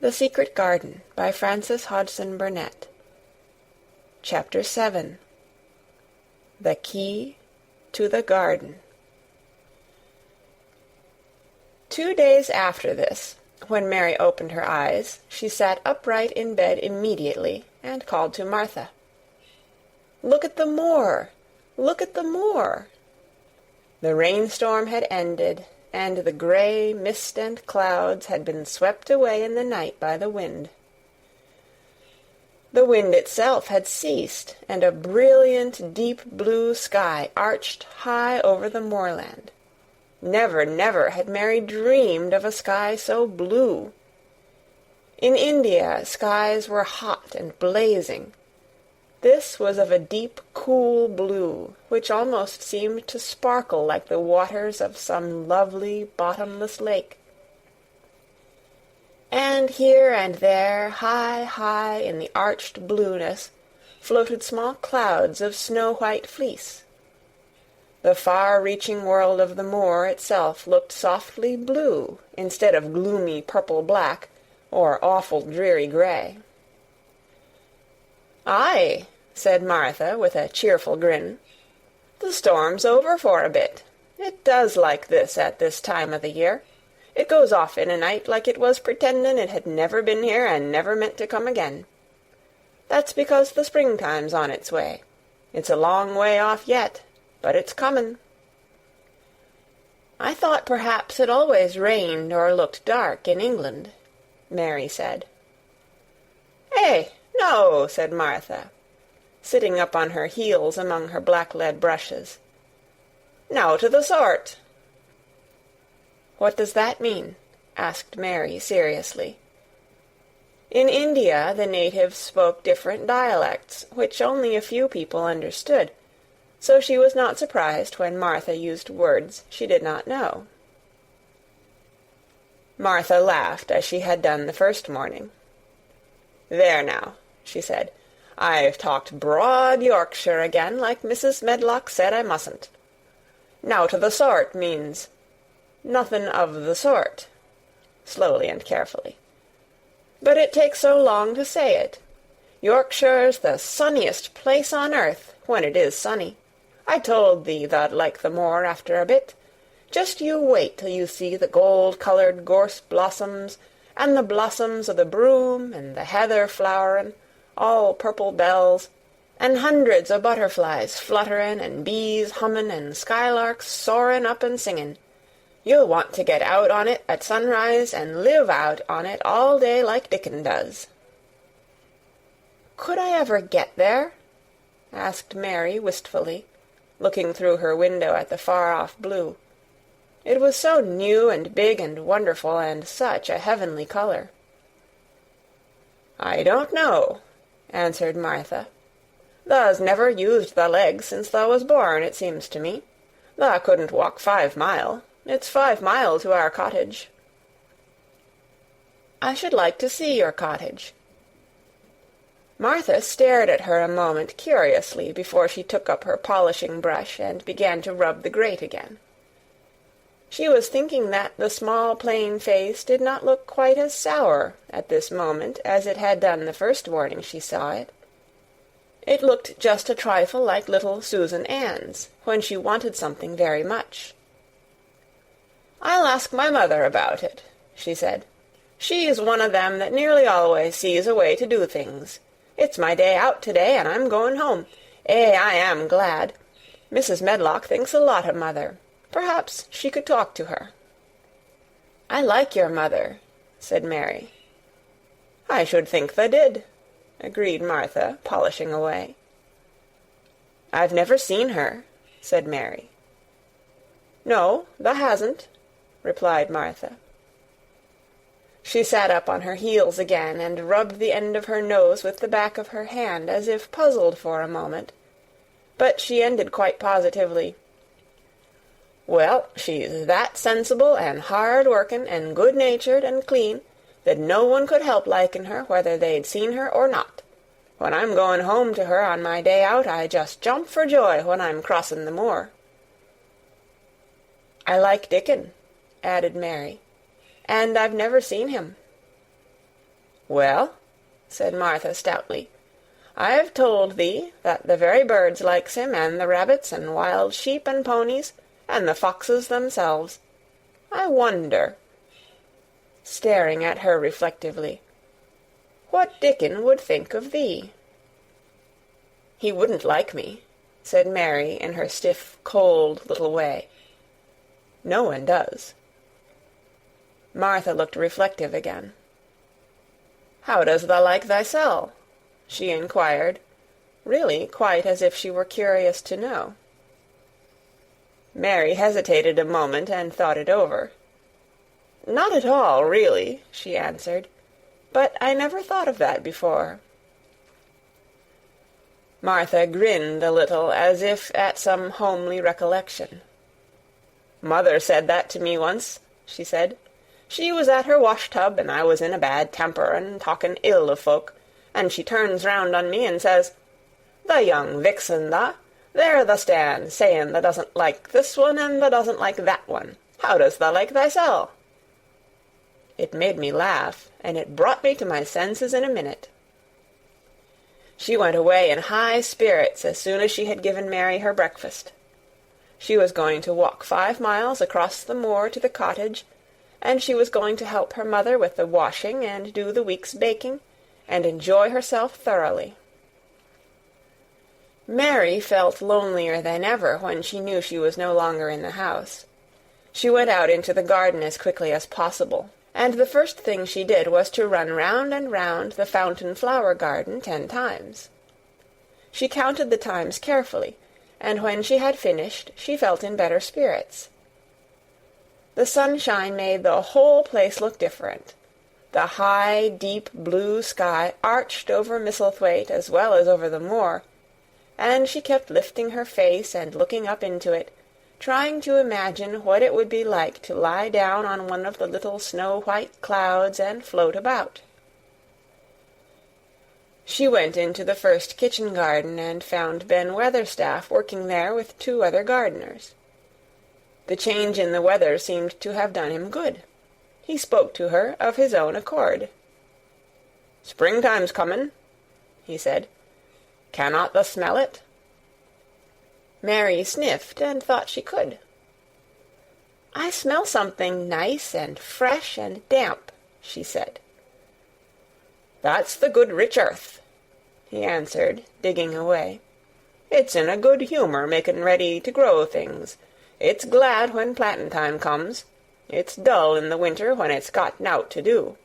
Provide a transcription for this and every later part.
The Secret Garden by Frances Hodgson Burnett. Chapter 7. The Key to the Garden. 2 days after this, when Mary opened her eyes, she sat upright in bed immediately and called to Martha. "Look at the moor! Look at the moor!" The rainstorm had ended, and the gray mist and clouds had been swept away in the night by the wind. The wind itself had ceased, and a brilliant deep blue sky arched high over the moorland. Never, never had Mary dreamed of a sky so blue. In India, skies were hot and blazing. This was of a deep, cool blue, which almost seemed to sparkle like the waters of some lovely, bottomless lake. And here and there, high, high in the arched blueness, floated small clouds of snow-white fleece. The far-reaching world of the moor itself looked softly blue instead of gloomy purple-black or awful dreary gray. "Aye," said Martha, with a cheerful grin. "The storm's over for a bit. It does like this at this time o' the year. It goes off in a night like it was pretendin' it had never been here and never meant to come again. That's because the springtime's on its way. It's a long way off yet, but it's comin'." "I thought perhaps it always rained or looked dark in England," Mary said. "Eh, no," said Martha, sitting up on her heels among her black-lead brushes. "Nowt o' the sort." "What does that mean?" asked Mary seriously. In India the natives spoke different dialects, which only a few people understood, so she was not surprised when Martha used words she did not know. Martha laughed as she had done the first morning. "There now," she said, "I've talked broad Yorkshire again, like Mrs. Medlock said I mustn't. Nowt o' the sort means nothin' of the sort," slowly and carefully. "But it takes so long to say it. Yorkshire's the sunniest place on earth, when it is sunny. I told thee thou'd like the moor after a bit. Just you wait till you see the gold-coloured gorse blossoms, and the blossoms o' the broom, and the heather flowerin', all purple bells, and hundreds o' butterflies flutterin', and bees hummin', and skylarks soarin' up and singin'. You'll want to get out on it at sunrise and live out on it all day like Dickon does." "Could I ever get there?" asked Mary wistfully, looking through her window at the far-off blue. It was so new and big and wonderful, and such a heavenly color. "I don't know," answered Martha. "Tha's never used thy legs since thou was born, it seems to me. Tha couldn't walk 5 mile. It's 5 mile to our cottage." "I should like to see your cottage." Martha stared at her a moment curiously before she took up her polishing brush and began to rub the grate again. She was thinking that the small plain face did not look quite as sour at this moment as it had done the first morning she saw it. It looked just a trifle like little Susan Ann's, when she wanted something very much. "I'll ask my mother about it," she said. "She's one of them that nearly always sees a way to do things. It's my day out today, and I'm going home. I am glad. Mrs. Medlock thinks a lot of Mother. Perhaps she could talk to her." "I like your mother," said Mary. "I should think tha did," agreed Martha, polishing away. "I've never seen her," said Mary. "No, tha hasn't," replied Martha. She sat up on her heels again and rubbed the end of her nose with the back of her hand, as if puzzled for a moment. But she ended quite positively. "Well, she's that sensible and hard-workin' and good-natured and clean that no one could help liking her whether they'd seen her or not. When I'm going home to her on my day out, I just jump for joy when I'm crossin' the moor." "I like Dickon," added Mary, "and I've never seen him." "Well," said Martha stoutly, "I've told thee that the very birds likes him, and the rabbits, and wild sheep, and ponies, and the foxes themselves. I wonder," staring at her reflectively, "what Dickon would think of thee?" "He wouldn't like me," said Mary in her stiff, cold little way. "No one does." Martha looked reflective again. "How does thou like thysel'?" she inquired, really quite as if she were curious to know. Mary hesitated a moment and thought it over. "Not at all, really," she answered. "But I never thought of that before." Martha grinned a little, as if at some homely recollection. "Mother said that to me once," she said. "She was at her wash-tub, and I was in a bad temper, and talking ill of folk, and she turns round on me and says, 'The young vixen, tha! There tha stand, saying tha doesn't like this one, and tha doesn't like that one. How does tha like thysel'?' It made me laugh, and it brought me to my senses in a minute." She went away in high spirits as soon as she had given Mary her breakfast. She was going to walk 5 miles across the moor to the cottage, and she was going to help her mother with the washing and do the week's baking, and enjoy herself thoroughly. Mary felt lonelier than ever when she knew she was no longer in the house. She went out into the garden as quickly as possible, and the first thing she did was to run round and round the fountain flower garden 10 times. She counted the times carefully, and when she had finished she felt in better spirits. The sunshine made the whole place look different. The high, deep blue sky arched over Misselthwaite as well as over the moor, and she kept lifting her face and looking up into it, trying to imagine what it would be like to lie down on one of the little snow-white clouds and float about. She went into the first kitchen garden and found Ben Weatherstaff working there with 2 other gardeners. The change in the weather seemed to have done him good. He spoke to her of his own accord. "Springtime's comin'," he said. "Cannot thou smell it?" Mary sniffed and thought she could. "I smell something nice and fresh and damp," she said. "That's the good rich earth," he answered, digging away. "It's in a good humour making ready to grow things. It's glad when plantin' time comes. It's dull in the winter when it's got nowt to do.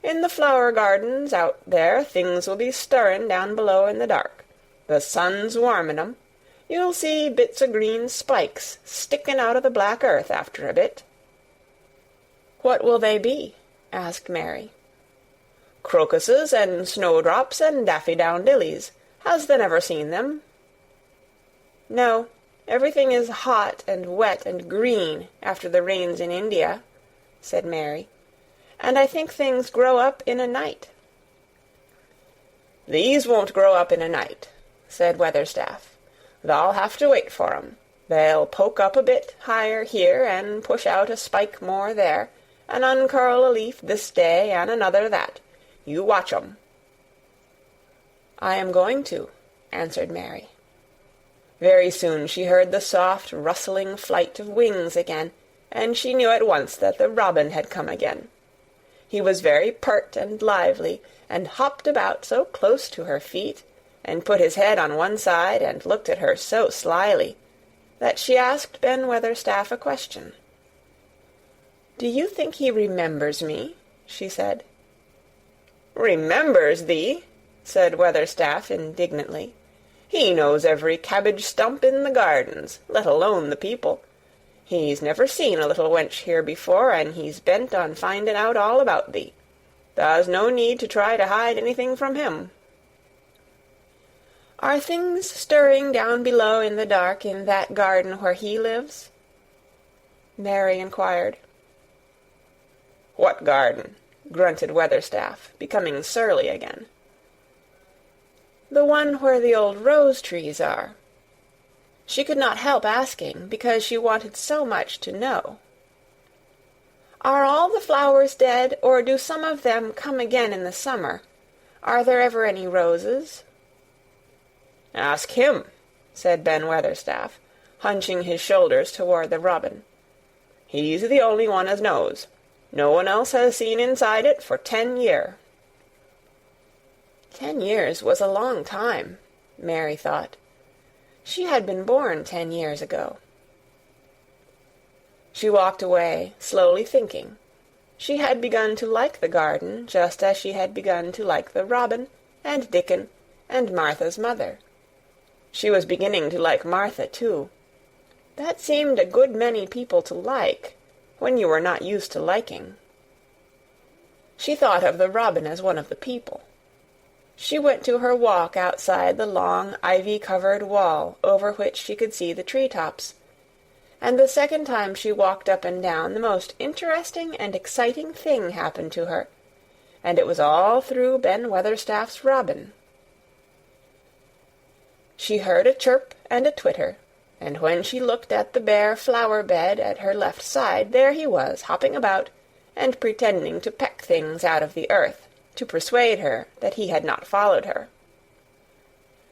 In the flower gardens out there things will be stirring down below in the dark. The sun's warming 'em. You'll see bits o' green spikes sticking out of the black earth after a bit." "What will they be?" asked Mary. "Crocuses and snowdrops and daffydowndillies. Has thou never seen them?" "No, everything is hot and wet and green after the rains in India," said Mary, "and I think things grow up in a night." "These won't grow up in a night," said Weatherstaff. "Thou'll have to wait for 'em. They'll poke up a bit higher here, and push out a spike more there, and uncurl a leaf this day and another that. You watch 'em." "I am going to," answered Mary. Very soon she heard the soft rustling flight of wings again, and she knew at once that the robin had come again. He was very pert and lively, and hopped about so close to her feet, and put his head on one side and looked at her so slyly, that she asked Ben Weatherstaff a question. "Do you think he remembers me?" she said. "Remembers thee?" said Weatherstaff indignantly. "He knows every cabbage stump in the gardens, let alone the people. He's never seen a little wench here before, and he's bent on finding out all about thee. There's no need to try to hide anything from him." "Are things stirring down below in the dark in that garden where he lives?" Mary inquired. "What garden?" grunted Weatherstaff, becoming surly again. "The one where the old rose-trees are." She could not help asking, because she wanted so much to know. Are all the flowers dead, or do some of them come again in the summer? Are there ever any roses?" "Ask him," said Ben Weatherstaff, hunching his shoulders toward the robin. "He's the only one as knows. No one else has seen inside it for 10 year." 10 years was a long time, Mary thought. She had been born 10 years ago. She walked away, slowly thinking. She had begun to like the garden, just as she had begun to like the robin, and Dickon, and Martha's mother. She was beginning to like Martha, too. That seemed a good many people to like, when you were not used to liking. She thought of the robin as one of the people. She went to her walk outside the long ivy-covered wall over which she could see the tree-tops, and the second time she walked up and down the most interesting and exciting thing happened to her, and it was all through Ben Weatherstaff's robin. She heard a chirp and a twitter, and when she looked at the bare flower-bed at her left side, there he was, hopping about, and pretending to peck things out of the earth, to persuade her that he had not followed her.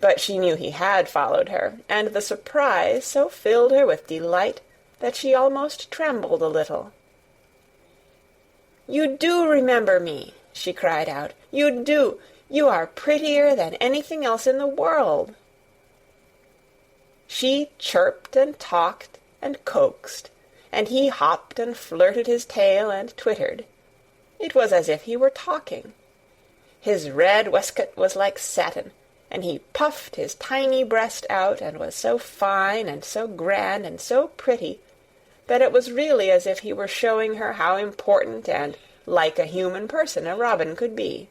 But she knew he had followed her, and the surprise so filled her with delight that she almost trembled a little. "You do remember me," she cried out. "You do! You are prettier than anything else in the world." She chirped and talked and coaxed, and he hopped and flirted his tail and twittered. It was as if he were talking. His red waistcoat was like satin, and he puffed his tiny breast out and was so fine and so grand and so pretty that it was really as if he were showing her how important and like a human person a robin could be.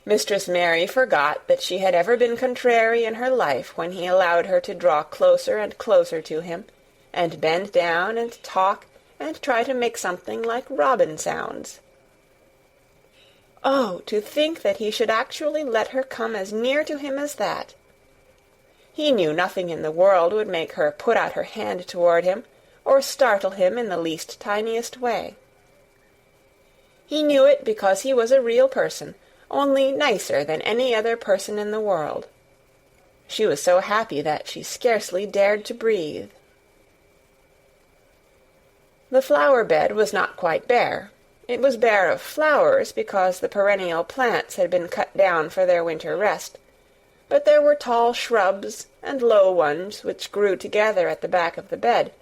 Mistress Mary forgot that she had ever been contrary in her life when he allowed her to draw closer and closer to him, and bend down and talk and try to make something like robin sounds. Oh, to think that he should actually let her come as near to him as that! He knew nothing in the world would make her put out her hand toward him, or startle him in the least tiniest way. He knew it because he was a real person, only nicer than any other person in the world. She was so happy that she scarcely dared to breathe. The flower-bed was not quite bare. It was bare of flowers because the perennial plants had been cut down for their winter rest, but there were tall shrubs and low ones which grew together at the back of the bed,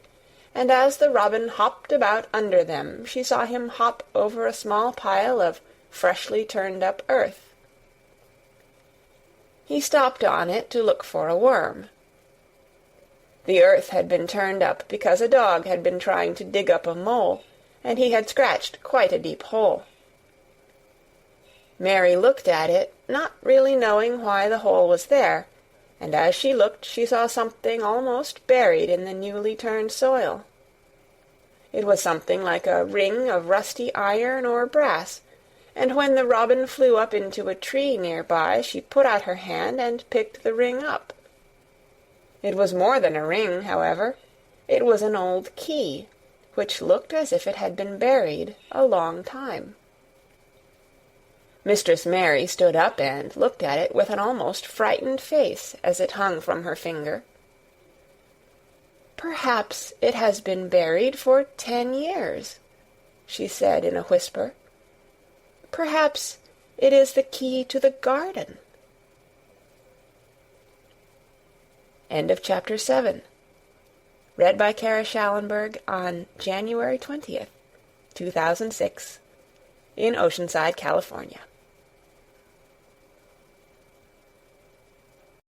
and as the robin hopped about under them she saw him hop over a small pile of freshly turned-up earth. He stopped on it to look for a worm. The earth had been turned up because a dog had been trying to dig up a mole, and he had scratched quite a deep hole. Mary looked at it, not really knowing why the hole was there, and as she looked she saw something almost buried in the newly turned soil. It was something like a ring of rusty iron or brass, and when the robin flew up into a tree near by, she put out her hand and picked the ring up. It was more than a ring, however. It was an old key, which looked as if it had been buried a long time. Mistress Mary stood up and looked at it with an almost frightened face as it hung from her finger. "Perhaps it has been buried for 10 years," she said in a whisper. "Perhaps it is the key to the garden." End of Chapter 7. Read by Kara Schallenberg on January 20th, 2006, in Oceanside, California.